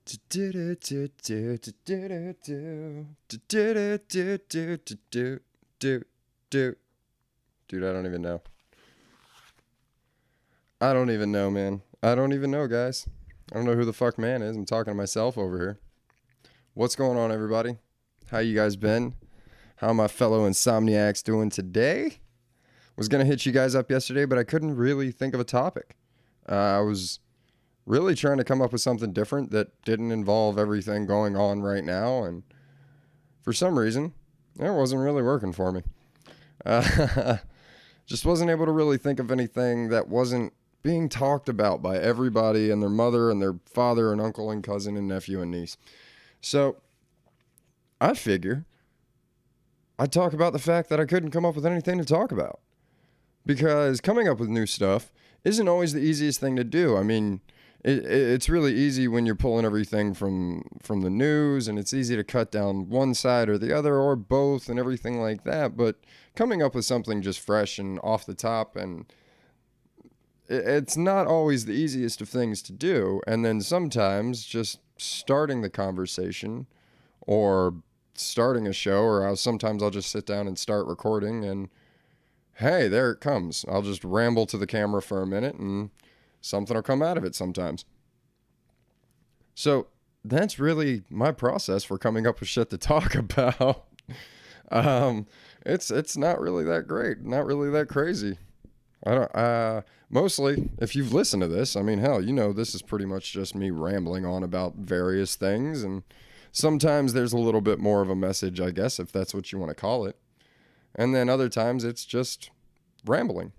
Dude, I don't even know. I don't even know, man. I don't even know, guys. I don't know who the fuck man is. I'm talking to myself over here. What's going on, everybody? How you guys been? How my fellow insomniacs doing today? Was going to hit you guys up yesterday, but I couldn't really think of a topic. I was really trying to come up with something different that didn't involve everything going on right now, and for some reason, it wasn't really working for me. Just wasn't able to really think of anything that wasn't being talked about by everybody and their mother and their father and uncle and cousin and nephew and niece. So I figure I'd talk about the fact that I couldn't come up with anything to talk about, because coming up with new stuff isn't always the easiest thing to do. I mean, it's really easy when you're pulling everything from the news, and it's easy to cut down one side or the other or both and everything like that. But coming up with something just fresh and off the top, and it's not always the easiest of things to do. And then sometimes just starting the conversation or starting a show, or sometimes I'll just sit down and start recording, and hey, there it comes. I'll just ramble to the camera for a minute and something will come out of it sometimes. So that's really my process for coming up with shit to talk about. It's not really that great, not really that crazy. Mostly, if you've listened to this, I mean, hell, you know, this is pretty much just me rambling on about various things, and sometimes there's a little bit more of a message, I guess, if that's what you want to call it. And then other times it's just rambling.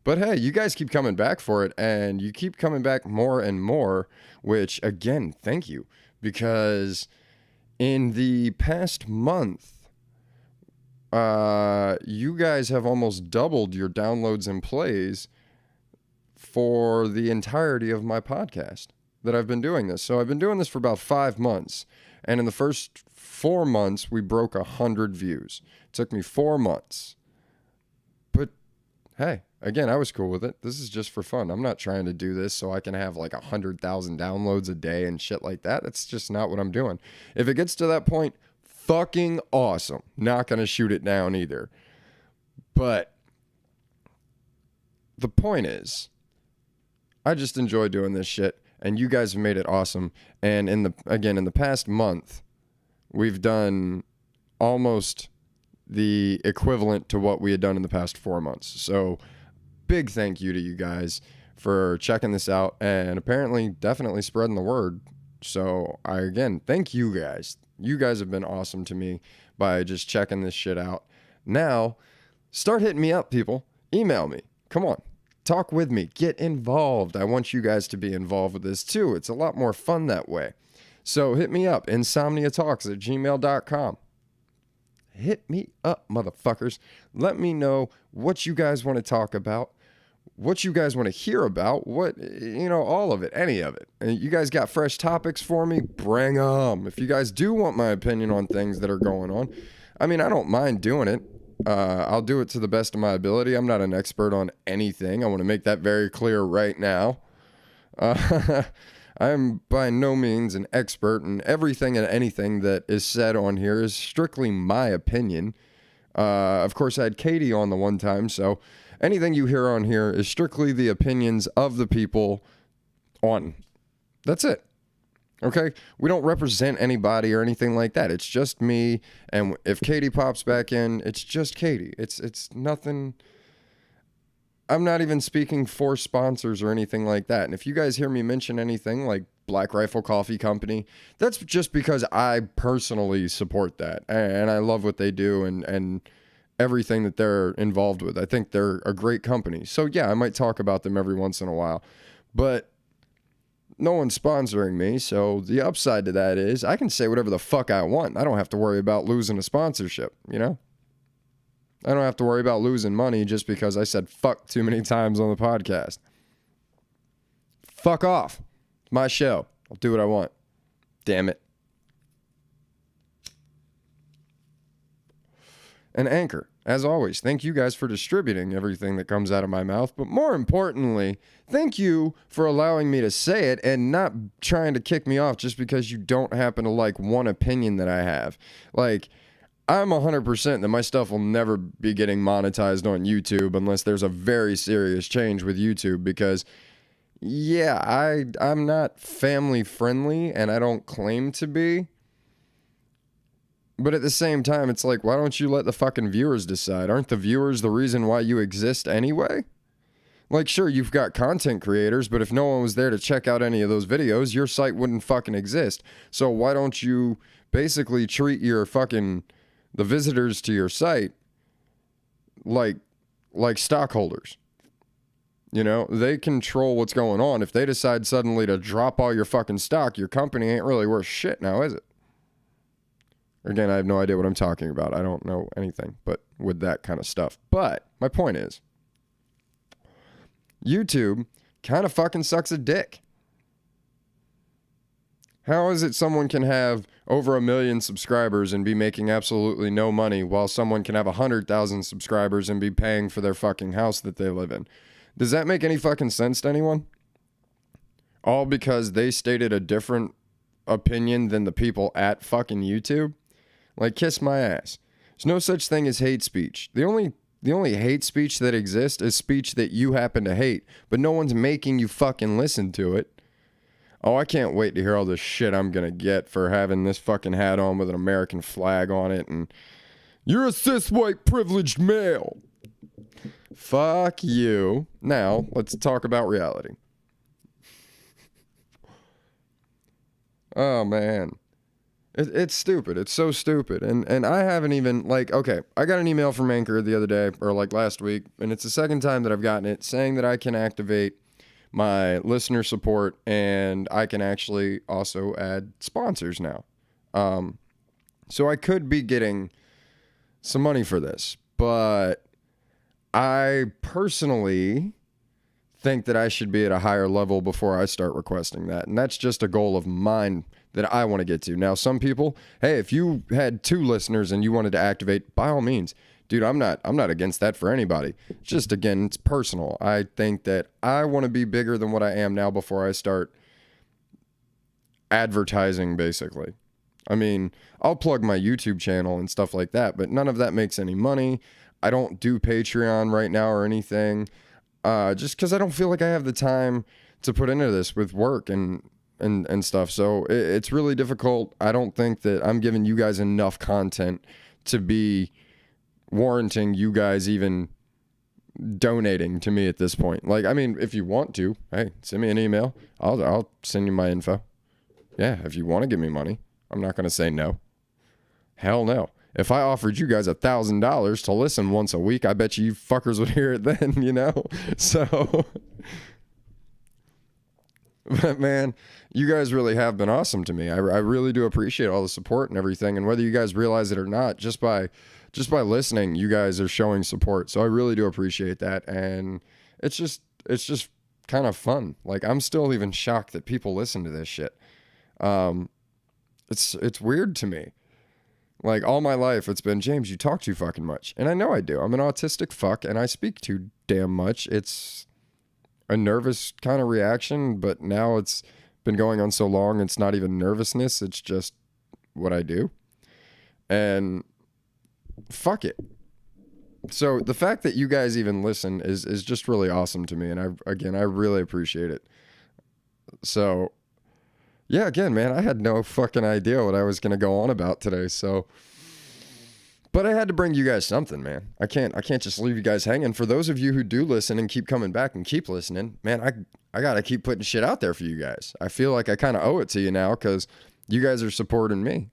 But hey, you guys keep coming back for it, and you keep coming back more and more, which, again, thank you. Because in the past month, you guys have almost doubled your downloads and plays for the entirety of my podcast that I've been doing this. So I've been doing this for about 5 months, and in the first 4 months, we broke 100 views. It took me 4 months. But hey, again, I was cool with it. This is just for fun. I'm not trying to do this so I can have like 100,000 downloads a day and shit like that. That's just not what I'm doing. If it gets to that point, fucking awesome. Not going to shoot it down either. But the point is, I just enjoy doing this shit, and you guys have made it awesome. And in the past month, we've done almost the equivalent to what we had done in the past 4 months. So big thank you to you guys for checking this out and apparently definitely spreading the word. So again, thank you guys. You guys have been awesome to me by just checking this shit out. Now, start hitting me up, people. Email me. Come on. Talk with me. Get involved. I want you guys to be involved with this too. It's a lot more fun that way. So hit me up, insomniatalks@gmail.com. Hit me up, motherfuckers. Let me know what you guys want to talk about, what you guys want to hear about, all of it, any of it. And you guys got fresh topics for me? Bring them. If you guys do want my opinion on things that are going on, I mean, I don't mind doing it. I'll do it to the best of my ability. I'm not an expert on anything. I want to make that very clear right now. I am by no means an expert, and everything and anything that is said on here is strictly my opinion. Of course, I had Katie on the one time, so anything you hear on here is strictly the opinions of the people on. That's it. Okay? We don't represent anybody or anything like that. It's just me, and if Katie pops back in, it's just Katie. It's nothing. I'm not even speaking for sponsors or anything like that. And if you guys hear me mention anything like Black Rifle Coffee Company, that's just because I personally support that. And I love what they do and everything that they're involved with. I think they're a great company. So yeah, I might talk about them every once in a while. But no one's sponsoring me. So the upside to that is I can say whatever the fuck I want. I don't have to worry about losing a sponsorship, you know? I don't have to worry about losing money just because I said fuck too many times on the podcast. Fuck off. It's my show. I'll do what I want. Damn it. and Anchor. As always, thank you guys for distributing everything that comes out of my mouth. But more importantly, thank you for allowing me to say it and not trying to kick me off just because you don't happen to like one opinion that I have. Like, I'm 100% that my stuff will never be getting monetized on YouTube unless there's a very serious change with YouTube because, yeah, I'm not family friendly and I don't claim to be. But at the same time, it's like, why don't you let the fucking viewers decide? Aren't the viewers the reason why you exist anyway? Like, sure, you've got content creators, but if no one was there to check out any of those videos, your site wouldn't fucking exist. So why don't you basically treat your fucking, the visitors to your site like stockholders? You know, they control what's going on. If they decide suddenly to drop all your fucking stock, your company ain't really worth shit now, is it? Again, I have no idea what I'm talking about. I don't know anything but with that kind of stuff. But my point is, YouTube kind of fucking sucks a dick. How is it someone can have over 1 million subscribers and be making absolutely no money while someone can have 100,000 subscribers and be paying for their fucking house that they live in? Does that make any fucking sense to anyone? All because they stated a different opinion than the people at fucking YouTube? Like, kiss my ass. There's no such thing as hate speech. The only hate speech that exists is speech that you happen to hate, but no one's making you fucking listen to it. Oh, I can't wait to hear all this shit I'm gonna get for having this fucking hat on with an American flag on it and you're a cis white privileged male. Fuck you. Now, let's talk about reality. Oh, man. It's stupid. It's so stupid. And I haven't even, like, okay, I got an email from Anchor the other day, or like last week, and it's the second time that I've gotten it, saying that I can activate my listener support and I can actually also add sponsors now. So I could be getting some money for this, but I personally think that I should be at a higher level before I start requesting that. And that's just a goal of mine that I want to get to. Now, some people, hey, if you had 2 listeners and you wanted to activate, by all means, dude, I'm not against that for anybody. Just, again, it's personal. I think that I want to be bigger than what I am now before I start advertising, basically. I mean, I'll plug my YouTube channel and stuff like that, but none of that makes any money. I don't do Patreon right now or anything, just because I don't feel like I have the time to put into this with work and stuff. So it's really difficult. I don't think that I'm giving you guys enough content to be warranting you guys even donating to me at this point. Like, I mean, if you want to, hey, send me an email. I'll send you my info. Yeah, if you want to give me money, I'm not going to say no. Hell no. If I offered you guys $1,000 to listen once a week, I bet you fuckers would hear it then, you know? So, but man, you guys really have been awesome to me. I really do appreciate all the support and everything. And whether you guys realize it or not, just by listening, you guys are showing support. So I really do appreciate that. And it's just kind of fun. Like, I'm still even shocked that people listen to this shit. It's weird to me. Like, all my life, it's been, James, you talk too fucking much. And I know I do. I'm an autistic fuck, and I speak too damn much. It's a nervous kind of reaction, but now it's been going on so long, it's not even nervousness. It's just what I do. And fuck it. So the fact that you guys even listen is just really awesome to me. And I really appreciate it. So yeah, again, man, I had no fucking idea what I was going to go on about today. So, but I had to bring you guys something, man. I can't just leave you guys hanging. For those of you who do listen and keep coming back and keep listening, man, I got to keep putting shit out there for you guys. I feel like I kind of owe it to you now because you guys are supporting me.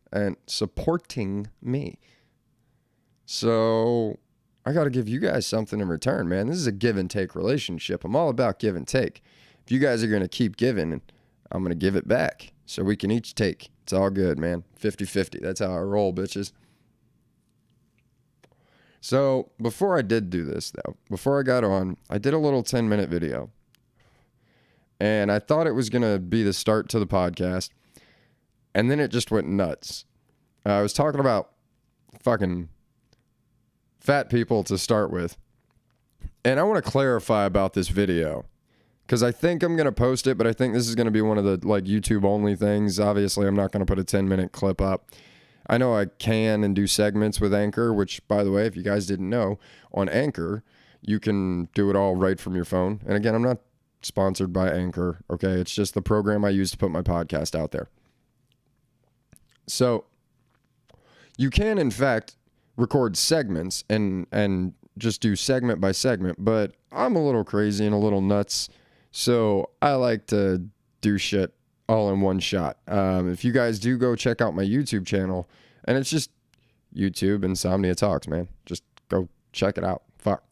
So I got to give you guys something in return, man. This is a give and take relationship. I'm all about give and take. If you guys are going to keep giving, I'm going to give it back so we can each take. It's all good, man. 50-50. That's how I roll, bitches. So before I did do this, though, before I got on, I did a little 10-minute video. And I thought it was going to be the start to the podcast. And then it just went nuts. I was talking about fucking fat people to start with. And I want to clarify about this video, because I think I'm going to post it, but I think this is going to be one of the like YouTube only things. Obviously, I'm not going to put a 10-minute clip up. I know I can and do segments with Anchor, which, by the way, if you guys didn't know, on Anchor, you can do it all right from your phone. And again, I'm not sponsored by Anchor, okay? It's just the program I use to put my podcast out there. So you can, in fact, record segments and just do segment by segment, but I'm a little crazy and a little nuts, so I like to do shit all in one shot. If you guys do go check out my YouTube channel, and it's just YouTube Insomnia Talx, man. Just go check it out. Fuck.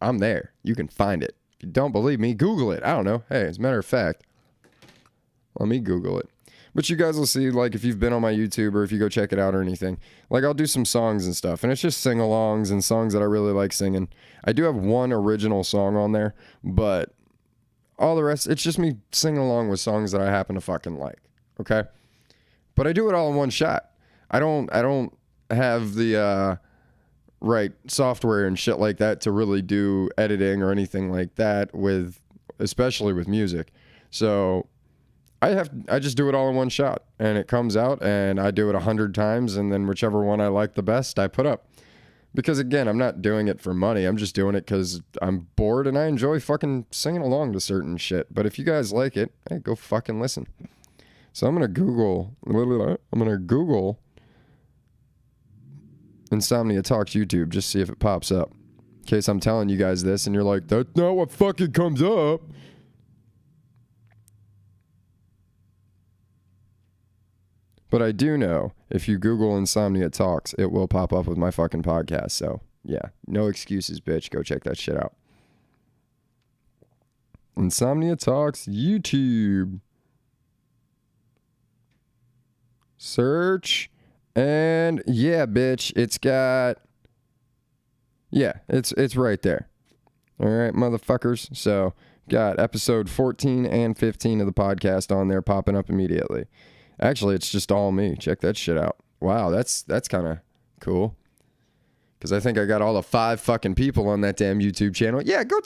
I'm there. You can find it. If you don't believe me, Google it. I don't know. Hey, as a matter of fact, let me Google it. But you guys will see, like, if you've been on my YouTube or if you go check it out or anything, like, I'll do some songs and stuff, and it's just sing-alongs and songs that I really like singing. I do have one original song on there, but all the rest, it's just me singing along with songs that I happen to fucking like, okay? But I do it all in one shot. I don't have the right software and shit like that to really do editing or anything like that with, especially with music. So I just do it all in one shot, and it comes out, and I do it 100 times, and then whichever one I like the best, I put up. Because again, I'm not doing it for money. I'm just doing it because I'm bored and I enjoy fucking singing along to certain shit. But if you guys like it, hey, go fucking listen. So I'm gonna Google Insomnia Talx YouTube, just see if it pops up. In case I'm telling you guys this and you're like, that's not what fucking comes up. But I do know if you Google Insomnia Talx, it will pop up with my fucking podcast. So, yeah, no excuses, bitch. Go check that shit out. Insomnia Talx YouTube. Search. And, yeah, bitch, it's got... Yeah, it's right there. All right, motherfuckers. So, got episode 14 and 15 of the podcast on there popping up immediately. Actually, it's just all me. Check that shit out. Wow, that's kind of cool. Because I think I got all the 5 fucking people on that damn YouTube channel. Yeah, go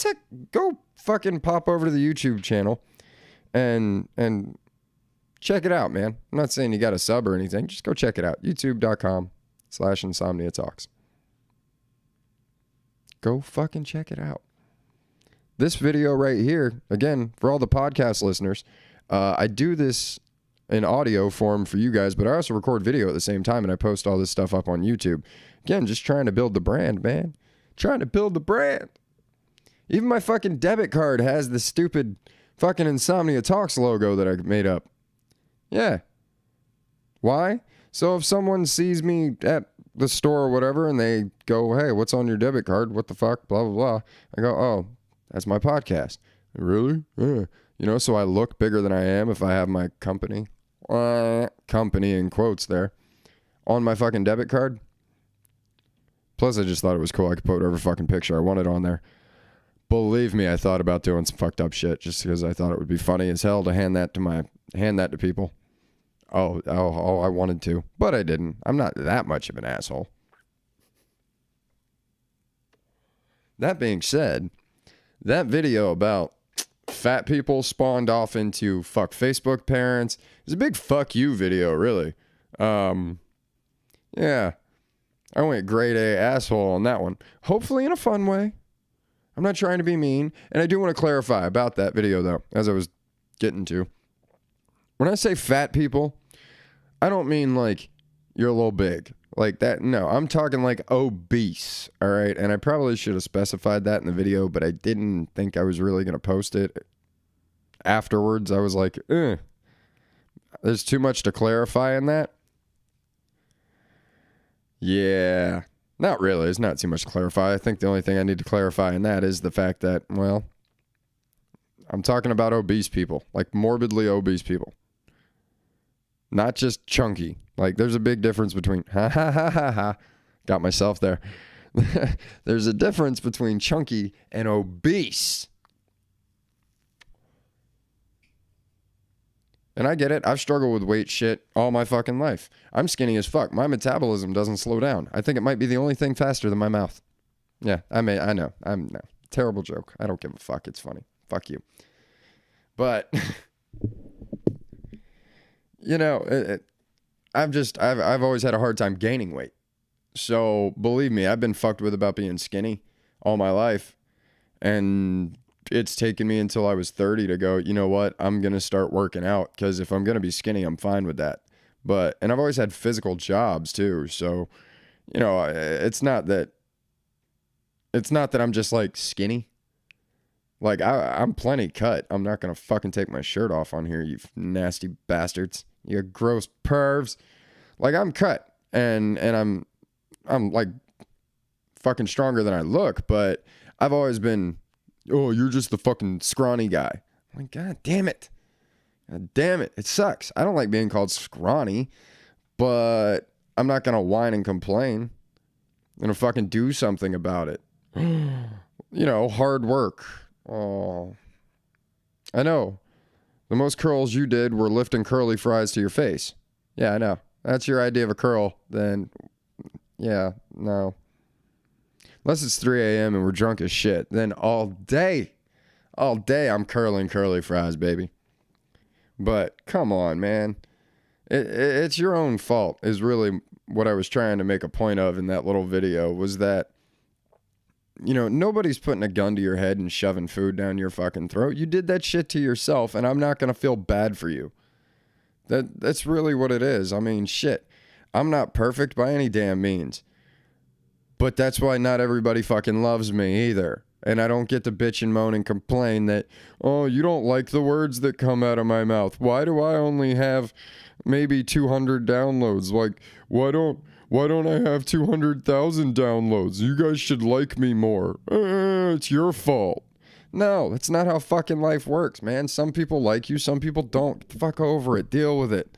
fucking pop over to the YouTube channel and check it out, man. I'm not saying you got a sub or anything. Just go check it out. YouTube.com/InsomniaTalx. Go fucking check it out. This video right here, again, for all the podcast listeners, I do this in audio form for you guys, but I also record video at the same time, and I post all this stuff up on YouTube. Again, just trying to build the brand, man. Trying to build the brand. Even my fucking debit card has the stupid fucking Insomnia Talx logo that I made up. Yeah. Why? So if someone sees me at the store or whatever, and they go, hey, what's on your debit card? What the fuck? Blah, blah, blah. I go, oh, that's my podcast. Really? Yeah. You know, so I look bigger than I am if I have my company in quotes there, on my fucking debit card. Plus, I just thought it was cool. I could put whatever fucking picture I wanted on there. Believe me, I thought about doing some fucked up shit just because I thought it would be funny as hell to hand that to people. Oh, I wanted to, but I didn't. I'm not that much of an asshole. That being said, that video about fat people spawned off into fuck Facebook parents. It's a big fuck you video, really. Yeah. I went grade A asshole on that one. Hopefully in a fun way. I'm not trying to be mean. And I do want to clarify about that video, though, as I was getting to. When I say fat people, I don't mean like you're a little big. Like that. No, I'm talking like obese. All right. And I probably should have specified that in the video, but I didn't think I was really going to post it. Afterwards, I was like, there's too much to clarify in that. Yeah, not really. It's not too much to clarify. I think the only thing I need to clarify in that is the fact that, well, I'm talking about obese people, like morbidly obese people. Not just chunky. Like, there's a big difference between, got myself there. There's a difference between chunky and obese. And I get it. I've struggled with weight shit all my fucking life. I'm skinny as fuck. My metabolism doesn't slow down. I think it might be the only thing faster than my mouth. Yeah, I know. No. Terrible joke. I don't give a fuck. It's funny. Fuck you. But, you know, I've always had a hard time gaining weight. So believe me, I've been fucked with about being skinny all my life. And it's taken me until I was 30 to go, you know what? I'm going to start working out, because if I'm going to be skinny, I'm fine with that. And I've always had physical jobs too. So, you know, it's not that I'm just like skinny. Like I'm plenty cut. I'm not going to fucking take my shirt off on here, you nasty bastards. You gross pervs. Like I'm cut and I'm like fucking stronger than I look, but I've always been, oh, you're just the fucking scrawny guy. I'm like, God damn it. God damn it. It sucks. I don't like being called scrawny, but I'm not going to whine and complain. I'm going to fucking do something about it. You know, hard work. Oh, I know. The most curls you did were lifting curly fries to your face. Yeah, I know. That's your idea of a curl, then yeah, no. Unless it's 3 a.m. and we're drunk as shit, then all day I'm curling curly fries, baby. But come on, man. It's your own fault is really what I was trying to make a point of in that little video, was that, you know, nobody's putting a gun to your head and shoving food down your fucking throat. You did that shit to yourself, and I'm not going to feel bad for you. That's really what it is. I mean, shit. I'm not perfect by any damn means. But that's why not everybody fucking loves me either. And I don't get to bitch and moan and complain that, oh, you don't like the words that come out of my mouth. Why do I only have maybe 200 downloads? Like, why don't I have 200,000 downloads? You guys should like me more. It's your fault. No, that's not how fucking life works, man. Some people like you, some people don't. Get the fuck over it. Deal with it.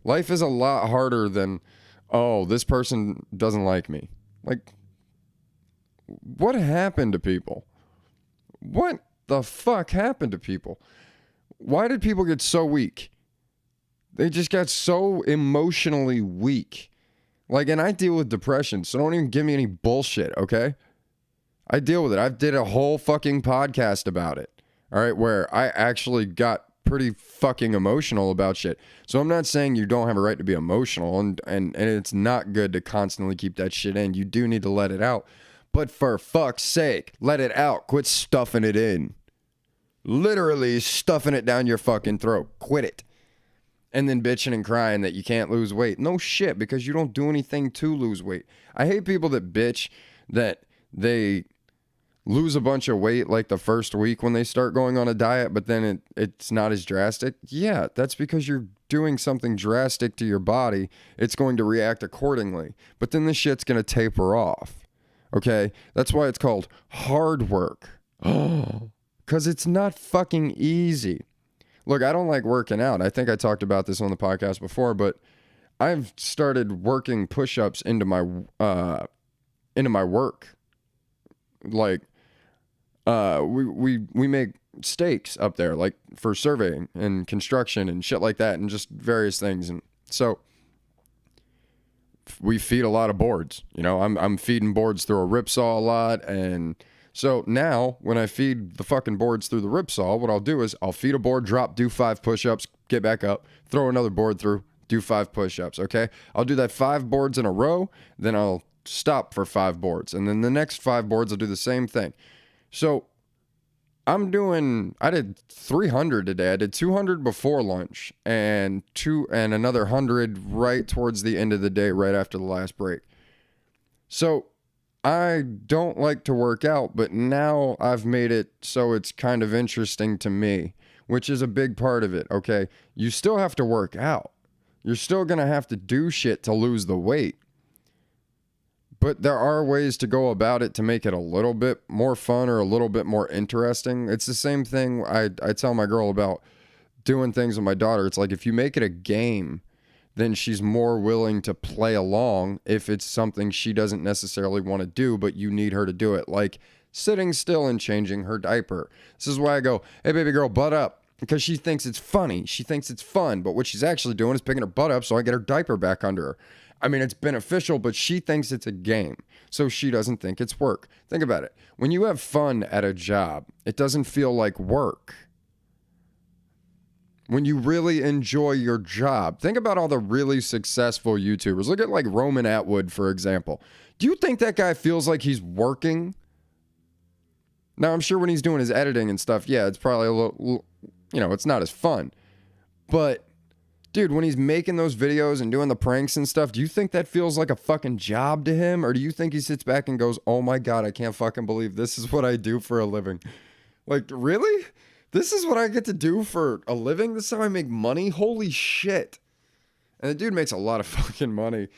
Life is a lot harder than, oh, this person doesn't like me. Like, what happened to people? What the fuck happened to people? Why did people get so weak? They just got so emotionally weak. Like, and I deal with depression, so don't even give me any bullshit, okay? I deal with it. I've did a whole fucking podcast about it, all right, where I actually got pretty fucking emotional about shit. So I'm not saying you don't have a right to be emotional, and it's not good to constantly keep that shit in. You do need to let it out. But for fuck's sake, let it out. Quit stuffing it in. Literally stuffing it down your fucking throat. Quit it. And then bitching and crying that you can't lose weight. No shit, because you don't do anything to lose weight. I hate people that bitch that they lose a bunch of weight like the first week when they start going on a diet, but then it's not as drastic. Yeah, that's because you're doing something drastic to your body. It's going to react accordingly. But then the shit's going to taper off. Okay? That's why it's called hard work. Oh, because it's not fucking easy. Look, I don't like working out. I think I talked about this on the podcast before, but I've started working push-ups into my work. Like, we make stakes up there, like for surveying and construction and shit like that, and just various things. And so we feed a lot of boards. You know, I'm feeding boards through a ripsaw a lot, and so now when I feed the fucking boards through the ripsaw, what I'll do is I'll feed a board, drop, do 5 push-ups, get back up, throw another board through, do 5 push-ups. Okay, I'll do that 5 boards in a row, then I'll stop for 5 boards, and then the next 5 boards I'll do the same thing. So I did 300 today. I did 200 before lunch and another 100 right towards the end of the day, right after the last break. So I don't like to work out, but now I've made it so it's kind of interesting to me, which is a big part of it, okay? You still have to work out. You're still going to have to do shit to lose the weight. But there are ways to go about it to make it a little bit more fun or a little bit more interesting. It's the same thing I tell my girl about doing things with my daughter. It's like if you make it a game, then she's more willing to play along if it's something she doesn't necessarily want to do, but you need her to do it. Like sitting still and changing her diaper. This is why I go, hey, baby girl, butt up. because she thinks it's funny. She thinks it's fun. But what she's actually doing is picking her butt up so I get her diaper back under her. I mean, it's beneficial, but she thinks it's a game. So she doesn't think it's work. Think about it. When you have fun at a job, it doesn't feel like work. When you really enjoy your job, think about all the really successful YouTubers. Look at like Roman Atwood, for example. Do you think that guy feels like he's working? Now, I'm sure when he's doing his editing and stuff, yeah, it's probably a little, it's not as fun. But, dude, when he's making those videos and doing the pranks and stuff, do you think that feels like a fucking job to him? Or do you think he sits back and goes, oh my God, I can't fucking believe this is what I do for a living? Like, really? This is what I get to do for a living? This is how I make money? Holy shit. And the dude makes a lot of fucking money.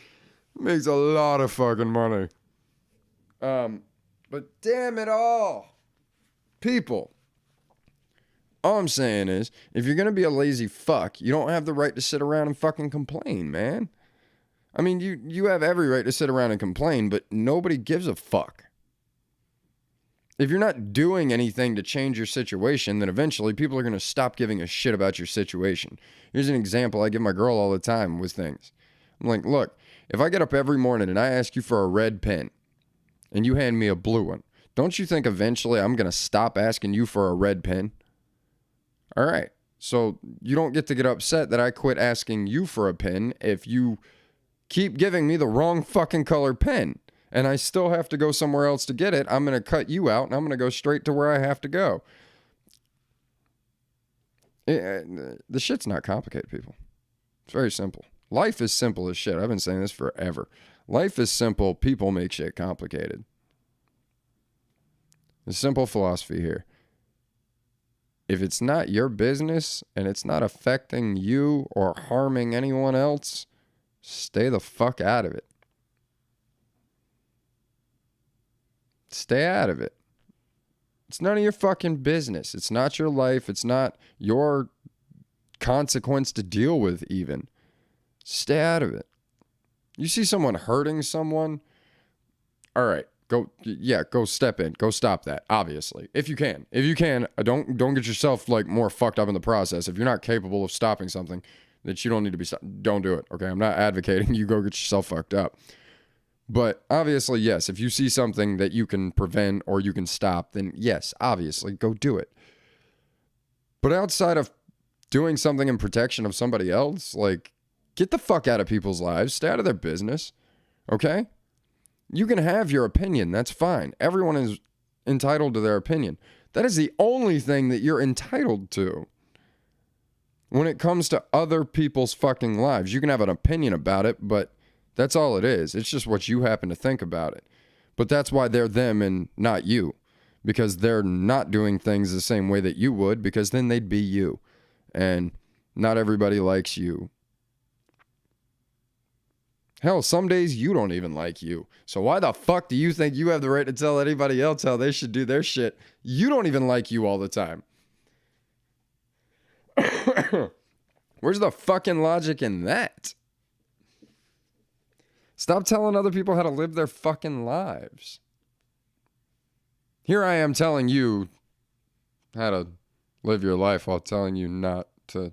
Makes a lot of fucking money. But damn it all. People, all I'm saying is, if you're going to be a lazy fuck, you don't have the right to sit around and fucking complain, man. I mean, you have every right to sit around and complain, but nobody gives a fuck. If you're not doing anything to change your situation, then eventually people are going to stop giving a shit about your situation. Here's an example I give my girl all the time with things. I'm like, look, if I get up every morning and I ask you for a red pen and you hand me a blue one, don't you think eventually I'm going to stop asking you for a red pen? All right. So you don't get to get upset that I quit asking you for a pen if you keep giving me the wrong fucking color pen and I still have to go somewhere else to get it. I'm going to cut you out and I'm going to go straight to where I have to go. The shit's not complicated, people. It's very simple. Life is simple as shit. I've been saying this forever. Life is simple. People make shit complicated. The simple philosophy here. If it's not your business and it's not affecting you or harming anyone else, stay the fuck out of it. Stay out of it. It's none of your fucking business. It's not your life. It's not your consequence to deal with even. Stay out of it. You see someone hurting someone? All right. Go step in. Go stop that, obviously. If you can. Don't get yourself like more fucked up in the process. If you're not capable of stopping something that you don't need to be stopped, don't do it, okay? I'm not advocating you go get yourself fucked up. But obviously, yes, if you see something that you can prevent or you can stop, then yes, obviously, go do it. But outside of doing something in protection of somebody else, like, get the fuck out of people's lives. Stay out of their business, okay? You can have your opinion. That's fine. Everyone is entitled to their opinion. That is the only thing that you're entitled to. When it comes to other people's fucking lives, you can have an opinion about it, but that's all it is. It's just what you happen to think about it. But that's why they're them and not you. Because they're not doing things the same way that you would, because then they'd be you. And not everybody likes you. Hell, some days you don't even like you. So why the fuck do you think you have the right to tell anybody else how they should do their shit? You don't even like you all the time. Where's the fucking logic in that? Stop telling other people how to live their fucking lives. Here I am telling you how to live your life while telling you not to.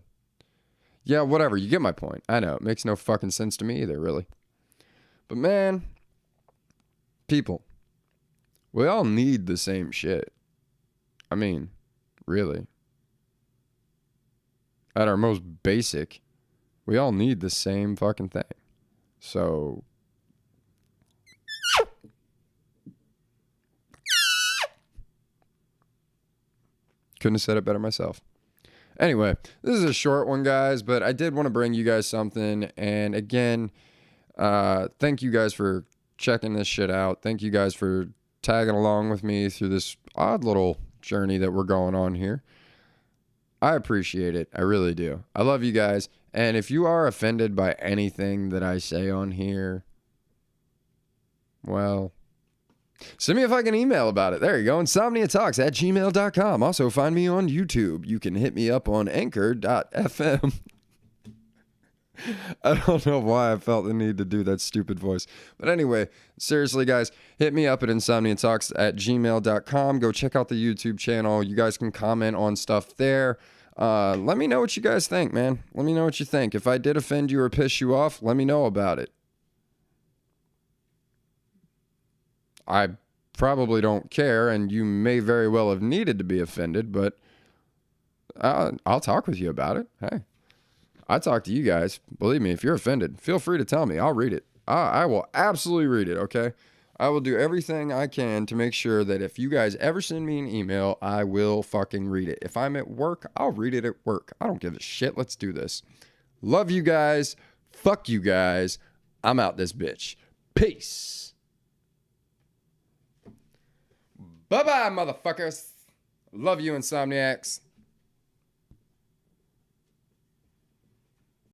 Yeah, whatever. You get my point. I know. It makes no fucking sense to me either, really. But man, people, we all need the same shit. I mean, really. At our most basic, we all need the same fucking thing. So, couldn't have said it better myself. Anyway, this is a short one, guys, but I did want to bring you guys something. And again, thank you guys for checking this shit out. Thank you guys for tagging along with me through this odd little journey that we're going on here. I appreciate it. I really do. I love you guys. And if you are offended by anything that I say on here, well, send me a fucking email about it. There you go. InsomniaTalx@gmail.com. Also, find me on YouTube. You can hit me up on anchor.fm. I don't know why I felt the need to do that stupid voice. But anyway, seriously, guys, hit me up at insomniatalks@gmail.com. Go check out the YouTube channel. You guys can comment on stuff there. Let me know what you guys think, man. Let me know what you think. If I did offend you or piss you off, let me know about it. I probably don't care, and you may very well have needed to be offended, but I'll talk with you about it. Hey, I talk to you guys. Believe me, if you're offended, feel free to tell me. I'll read it. I will absolutely read it, okay? I will do everything I can to make sure that if you guys ever send me an email, I will fucking read it. If I'm at work, I'll read it at work. I don't give a shit. Let's do this. Love you guys. Fuck you guys. I'm out this bitch. Peace. Bye-bye, motherfuckers. Love you, Insomniacs.